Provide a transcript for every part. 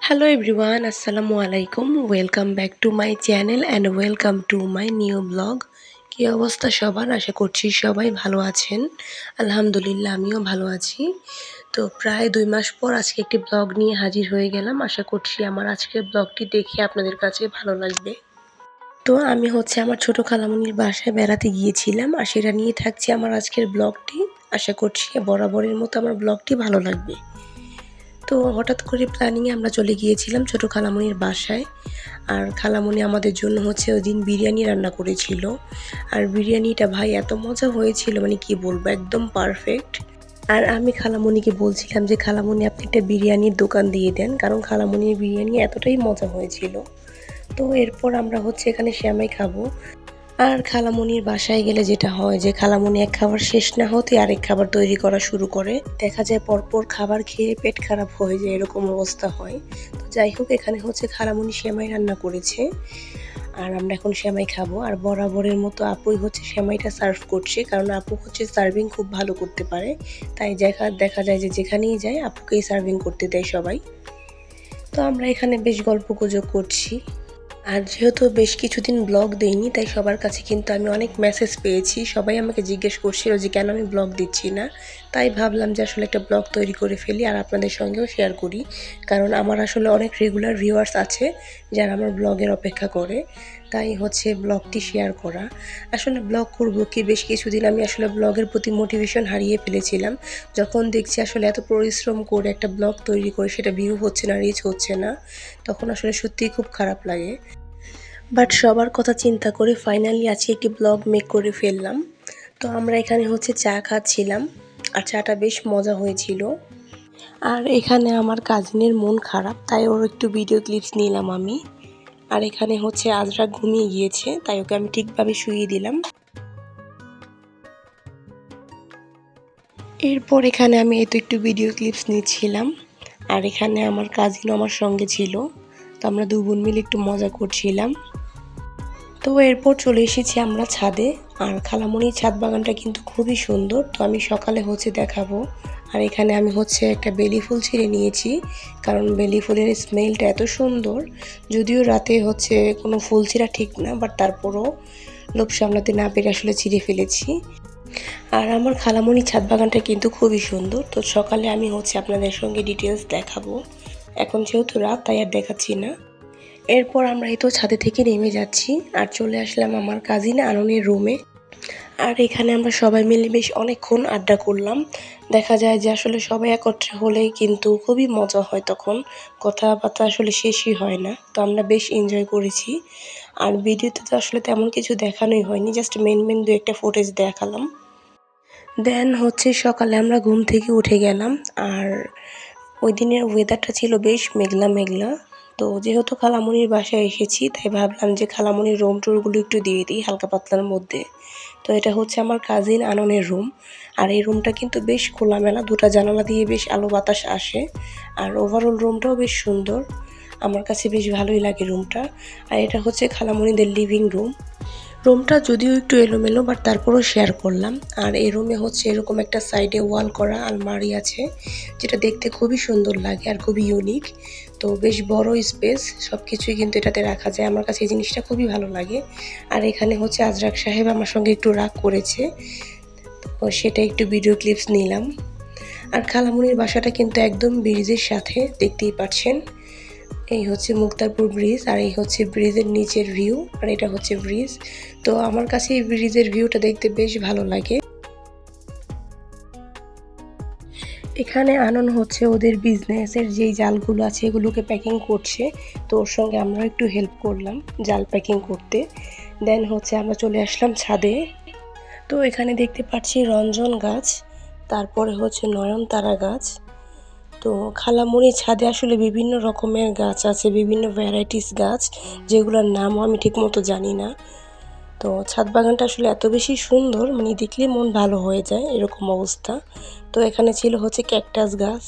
Hello everyone, Assalamu alaikum. Welcome back to my channel and welcome to my new blog. কি অবস্থা সবার? আশা করছি সবাই ভালো আছেন। আলহামদুলিল্লাহ আমিও ভালো আছি। তো প্রায় 2 মাস পর আজকে একটি ব্লগ নিয়ে হাজির হয়ে গেলাম। আশা করছি আমার আজকের ব্লগটি দেখে আপনাদের কাছে ভালো লাগবে। তো আমি আমার ছোট খালামণির বাসায় বেড়াতে গিয়েছিলাম আর সেটা নিয়ে থাকছে আমার আজকের ব্লগটি। আশা করছি বরাবরের মতো আমার ব্লগটি ভালো লাগবে। তো হঠাৎ করে প্ল্যানিংয়ে আমরা চলে গিয়েছিলাম ছোট খালামণির বাসায়। আর খালামণি আমাদের জন্য ওইদিন বিরিয়ানি রান্না করেছিল। আর বিরিয়ানিটা ভাই এত মজা হয়েছিল মানে কি বলবো, একদম পারফেক্ট। আর আমি খালামণিকে বলছিলাম যে খালামণি আপনি একটা বিরিয়ানির দোকান দিয়ে দেন, কারণ খালামণির বিরিয়ানি এতটাই মজা হয়েছিল। তো এরপর আমরা এখানে সেমাই খাবো। আর খালামণির বাসায় গেলে যেটা হয় যে খালামণি এক খাবার শেষ না হতে আরেক খাবার তৈরি করা শুরু করে। দেখা যায় পরপর খাবার খেয়ে পেট খারাপ হয়ে যায়, এরকম অবস্থা হয়। তো যাই হোক, এখানে খালামণি সেমাই রান্না করেছে আর আমরা এখন সেমাই খাবো। আর বরাবরের মতো আপুই সেমাইটা সার্ভ করছে, কারণ আপু সার্ভিং খুব ভালো করতে পারে। তাই দেখা যায় যে যেখানেই যায় আপুকেই সার্ভিং করতে দেয় সবাই। তো আমরা এখানে বেশ গল্পগুজব করছি। আর যেহেতু বেশ কিছুদিন ব্লগ দেইনি, তাই সবার কাছে কিন্তু আমি অনেক মেসেজ পেয়েছি। সবাই আমাকে জিজ্ঞেস করছিল যে কেন আমি ব্লগ দিচ্ছি না। তাই ভাবলাম যে আসলে একটা ব্লগ তৈরি করে ফেলি আর আপনাদের সঙ্গেও শেয়ার করি, কারণ আমার অনেক রেগুলার ভিউয়ার্স আছে যারা আমার ব্লগের অপেক্ষা করে। তাই ব্লগটি শেয়ার করা। আসলে ব্লগ করব কি, বেশ কিছুদিন আমি ব্লগের প্রতি মোটিভেশন হারিয়ে ফেলেছিলাম। যখন দেখছি এত পরিশ্রম করে একটা ব্লগ তৈরি করে সেটা ভিউ হচ্ছে না, রিচ হচ্ছে না, তখন সত্যিই খুব খারাপ লাগে। বাট সবার কথা চিন্তা করে ফাইনালি আজকে একটি ব্লগ মেক করে ফেললাম। তো আমরা এখানে চা খাচ্ছিলাম আর চাটা বেশ মজা হয়েছিল। আর এখানে আমার কাজিনের মন খারাপ, তাই ওর একটু ভিডিও ক্লিপস নিলাম আমি। আর এখানে আজরা ঘুমিয়ে গিয়েছে, তাই ওকে আমি ঠিকভাবে শুইয়ে দিলাম। এরপর এখানে আমি একটু ভিডিও ক্লিপস নিচ্ছিলাম। আর এখানে আমার কাজিনও আমার সঙ্গে ছিল, তো আমরা দু বোন মিলে একটু মজা করছিলাম। তো এরপর চলে এসেছি আমরা ছাদে। আর খালামণির ছাদ বাগানটা কিন্তু খুবই সুন্দর। তো আমি সকালে দেখাবো। আর এখানে আমি একটা বেলি ফুল ছিঁড়ে নিয়েছি, কারণ বেলি ফুলের স্মেলটা এত সুন্দর। যদিও রাতে কোনো ফুল ছিঁড়া ঠিক না, বাট তারপরও লোভ সামলাতে না পেরে ছিঁড়ে ফেলেছি। আর আমার খালামণির ছাদ বাগানটা কিন্তু খুবই সুন্দর। তো সকালে আমি আপনাদের সঙ্গে ডিটেলস দেখাবো। এখন যেহেতু রাত, তাই আর দেখাচ্ছি না। এরপর আমরা ছাদে থেকে নেমে যাচ্ছি আর চলে আসলাম আমার কাজিন আননের রুমে। আর এখানে আমরা সবাই মিলে বেশ অনেকক্ষণ আড্ডা করলাম। দেখা যায় যে সবাই একত্রে হলে কিন্তু খুবই মজা হয়, তখন কথাবার্তা শেষই হয় না। তো আমরা বেশ এনজয় করেছি। আর ভিডিওতে তো তেমন কিছু দেখানোই হয়নি, জাস্ট মেন দু একটা ফুটেজ দেখালাম। দেন সকালে আমরা ঘুম থেকে উঠে গেলাম। আর ওই দিনের ওয়েদারটা ছিল বেশ মেঘলা মেঘলা। তো যেহেতু খালামণির বাসায় এসেছি, তাই ভাবলাম যে খালামণির রুম টুরগুলো একটু দিয়ে দিই হালকা পাতলার মধ্যে। তো এটা আমার কাজিন আননের রুম। আর এই রুমটা কিন্তু বেশ খোলামেলা, দুটা জানালা দিয়ে বেশ আলো বাতাস আসে। আর ওভারঅল রুমটাও বেশ সুন্দর, আমার কাছে বেশ ভালোই লাগে রুমটা। আর এটা খালামণিদের লিভিং রুম। রুমটা যদিও একটু এলোমেলো, বাট তারপরও শেয়ার করলাম। আর এই রুমে এরকম একটা সাইডে ওয়াল করা আলমারি আছে, যেটা দেখতে খুবই সুন্দর লাগে আর খুবই ইউনিক। তো বেশ বড় স্পেস, সব কিছুই কিন্তু এটাতে রাখা যায়। আমার কাছে এই জিনিসটা খুবই ভালো লাগে। আর এখানে আজরাক সাহেব আমার সঙ্গে একটু রাগ করেছে, তো সেটা একটু ভিডিও ক্লিপস নিলাম। আর খালামণির বাসাটা কিন্তু একদম ব্রিজের সাথে, দেখতেই পাচ্ছেন। এই মুক্তারপুর ব্রিজ, আর এই ব্রিজের নিচের ভিউ। আর এটা ব্রিজ। তো আমার কাছে এই ব্রিজের ভিউটা দেখতে বেশ ভালো লাগে। এখানে আনন ওদের বিজনেসের যেই জালগুলো আছে এগুলোকে প্যাকিং করছে। তো ওর সঙ্গে আমরা একটু হেল্প করলাম জাল প্যাকিং করতে। দেন আমরা চলে আসলাম ছাদে। তো এখানে দেখতে পাচ্ছি রঞ্জন গাছ, তারপরে নয়নতারা গাছ। তো খালামণির ছাদে বিভিন্ন রকমের গাছ আছে, বিভিন্ন ভ্যারাইটিস গাছ, যেগুলোর নামও আমি ঠিকমতো জানি না। তো ছাদ বাগানটা এত বেশি সুন্দর, মানে দেখলে মন ভালো হয়ে যায়, এরকম অবস্থা। তো এখানে ছিল ক্যাকটাস গাছ।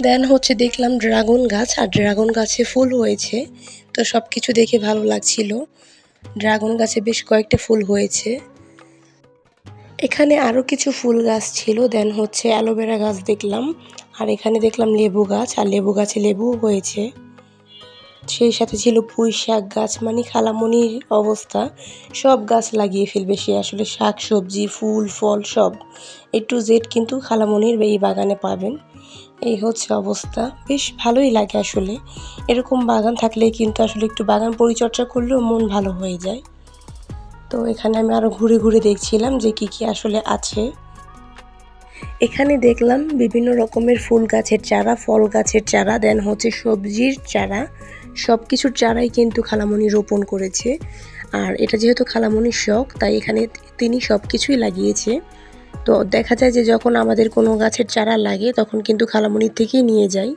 দেন দেখলাম ড্রাগন গাছ, আর ড্রাগন গাছে ফুল হয়েছে। তো সব কিছু দেখে ভালো লাগছিল। ড্রাগন গাছে বেশ কয়েকটা ফুল হয়েছে। এখানে আরও কিছু ফুল গাছ ছিল। দেন অ্যালোভেরা গাছ দেখলাম। আর এখানে দেখলাম লেবু গাছ, আর লেবু গাছে লেবু হয়েছে। সেই সাথে ছিল পুঁই শাক গাছ, মানে খালামণির অবস্থা সব গাছ লাগিয়ে ফেলবে সে, আসলে শাক সবজি ফুল ফল সব A to Z কিন্তু খালামণির এই বাগানে পাবেন। এই হচ্ছে অবস্থা, বেশ ভালোই লাগে আসলে। এরকম বাগান থাকলে কিন্তু আসলে একটু বাগান পরিচর্যা করলেও মন ভালো হয়ে যায়। তো এখানে আমি আরও ঘুরে ঘুরে দেখছিলাম যে কি আসলে আছে। এখানে দেখলাম বিভিন্ন রকমের ফুল গাছের চারা, ফল গাছের চারা, দেন হচ্ছে সবজির চারা, সব কিছুর চারাই কিন্তু খালামণি রোপণ করেছে। আর এটা যেহেতু খালামণির শখ, তাই এখানে তিনি সব কিছুই লাগিয়েছে। তো দেখা যায় যে যখন আমাদের কোনো গাছের চারা লাগে তখন কিন্তু খালামণির থেকেই নিয়ে যাই।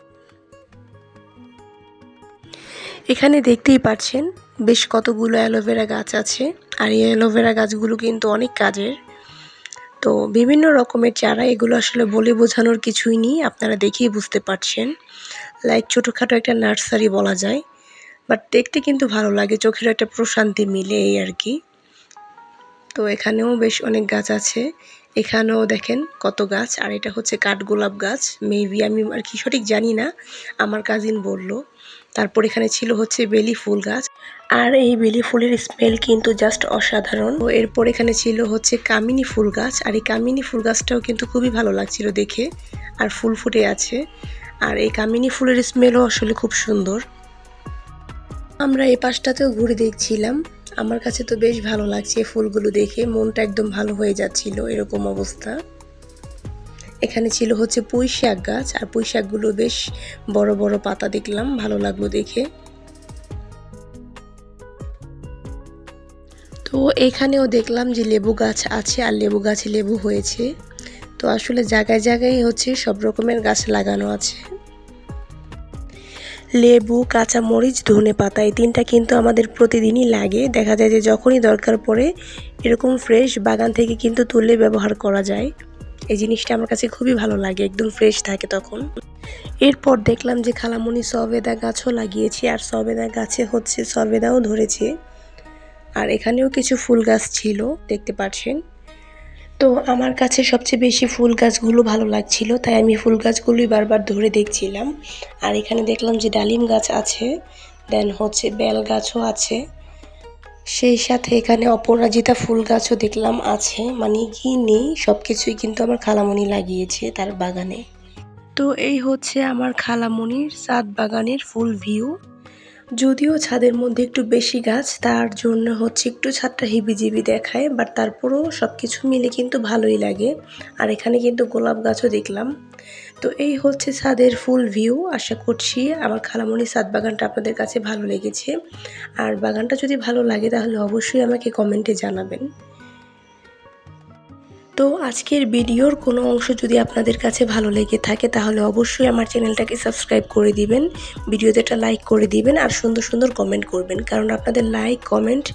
এখানে দেখতেই পাচ্ছেন বেশ কতগুলো অ্যালোভেরা গাছ আছে, আর এই অ্যালোভেরা গাছগুলো কিন্তু অনেক কাজের। তো বিভিন্ন রকমের চারা, এগুলো আসলে বলে বোঝানোর কিছুই নেই, আপনারা দেখেই বুঝতে পারছেন। লাইক ছোটোখাটো একটা নার্সারি বলা যায়, বাট দেখতে কিন্তু ভালো লাগে, চোখের একটা প্রশান্তি মিলে এই আর কি। তো এখানেও বেশ অনেক গাছ আছে, এখানেও দেখেন কত গাছ। আর এটা হচ্ছে কাঠগোলাপ গাছ, মেবি আমি আর কি সঠিক জানি না, আমার কাজিন বলল। তারপর এখানে ছিল হচ্ছে বেলি ফুল গাছ, আর এই বেলি ফুলের স্মেল কিন্তু জাস্ট অসাধারণ। তো এরপর এখানে ছিল হচ্ছে কামিনী ফুল গাছ, আর এই কামিনী ফুল গাছটাও কিন্তু খুবই ভালো লাগছিল দেখে, আর ফুল ফুটে আছে। আর এই কামিনী ফুলের স্মেলও আসলে খুব সুন্দর। আমরা এই পাশটাতেও ঘুরে দেখছিলাম, আমার কাছে তো বেশ ভালো লাগছে ফুলগুলো দেখে, মনটা একদম ভালো হয়ে যাচ্ছিল এরকম অবস্থা। এখানে ছিল হচ্ছে পুঁই শাক গাছ, আর পুঁই শাকগুলো বেশ বড় বড় পাতা, দেখলাম ভালো লাগলো দেখে। তো এখানেও দেখলাম যে লেবু গাছ আছে, আর লেবু গাছে লেবু হয়েছে। তো আসলে জায়গায় জায়গায় হচ্ছে সব রকমের গাছ লাগানো আছে। লেবু, কাঁচামরিচ, ধনেপাতা, এই তিনটা কিন্তু আমাদের প্রতিদিনই লাগে। দেখা যায় যে যখনই দরকার পড়ে এরকম ফ্রেশ বাগান থেকে কিন্তু তুলে ব্যবহার করা যায়। এই জিনিসটা আমার কাছে খুবই ভালো লাগে, একদম ফ্রেশ থাকে তখন। এরপর দেখলাম যে খালামণি সবেদা গাছও লাগিয়েছে, আর সবেদা গাছে হচ্ছে সবেদাও ধরেছে। আর এখানেও কিছু ফুল গাছ ছিল, দেখতে পাচ্ছেন। তো আমার কাছে সবচেয়ে বেশি ফুল গাছগুলো ভালো লাগছিল, তাই আমি ফুল গাছগুলোই বারবার ধরে দেখছিলাম। আর এখানে দেখলাম যে ডালিম গাছ আছে, দেন হচ্ছে বেল গাছও আছে, সেই সাথে এখানে অপরাজিতা ফুল গাছও দেখলাম আছে। মানে কি নেই, সব কিছুই কিন্তু আমার খালামণি লাগিয়েছে তার বাগানে। তো এই হচ্ছে আমার খালামণির ছাদ বাগানের ফুল ভিউ। যদিও ছাদের মধ্যে একটু বেশি গাছ, তার জন্য হচ্ছে একটু ছাদটা হিবিজিবি দেখায়, বাট তারপরেও সব কিছু মিলে কিন্তু ভালোই লাগে। আর এখানে কিন্তু গোলাপ গাছও দেখলাম। তো এই হচ্ছে ছাদের ফুল ভিউ। আশা করছি আমার খালামণির ছাদ বাগানটা আপনাদের কাছে ভালো লেগেছে। আর বাগানটা যদি ভালো লাগে তাহলে অবশ্যই আমাকে কমেন্টে জানাবেন। তো আজকের ভিডিওর কোনো অংশ যদি আপনাদের কাছে ভালো লেগে থাকে তাহলে অবশ্যই আমার চ্যানেলটাকে সাবস্ক্রাইব করে দিবেন, ভিডিওতে একটা লাইক করে দিবেন, আর সুন্দর সুন্দর কমেন্ট করবেন, কারণ আপনাদের লাইক, কমেন্ট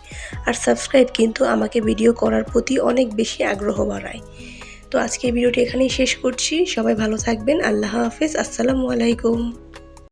আর সাবস্ক্রাইব কিন্তু আমাকে ভিডিও করার প্রতি অনেক বেশি আগ্রহ বাড়ায়। তো আজকের ভিডিওটি এখানেই শেষ করছি, সবাই ভালো থাকবেন, আল্লাহ হাফেজ, আসসালামু আলাইকুম।